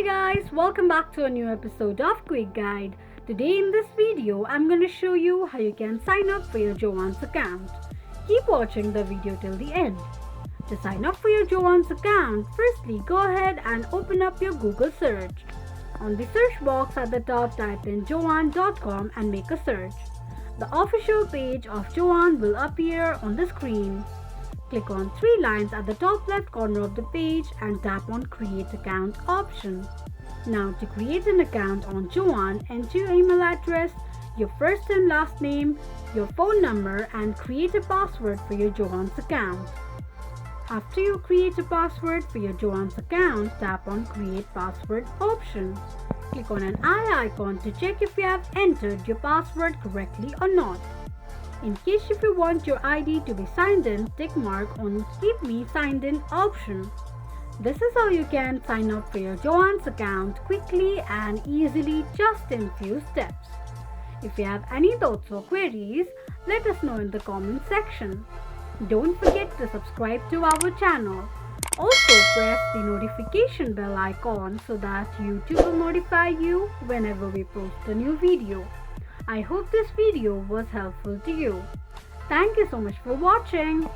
Hi guys, welcome back to a new episode of Quick Guide. Today in this video, I'm going to show you how you can sign up for your Joann's account. Keep watching the video till the end. To sign up for your Joann's account, firstly go ahead and open up your Google search. On the search box at the top, type in joann.com and make a search. The official page of Joann will appear on the screen. Click on three lines at the top left corner of the page and tap on Create Account option. Now to create an account on Joann, enter your email address, your first and last name, your phone number and create a password for your Joann's account. After you create a password for your Joann's account, tap on Create Password option. Click on an eye icon to check if you have entered your password correctly or not. In case if you want your ID to be signed in, tick mark on Keep Me Signed In option. This is how you can sign up for your Joann's account quickly and easily just in few steps. If you have any thoughts or queries, let us know in the comment section. Don't forget to subscribe to our channel. Also press the notification bell icon so that YouTube will notify you whenever we post a new video. I hope this video was helpful to you. Thank you so much for watching.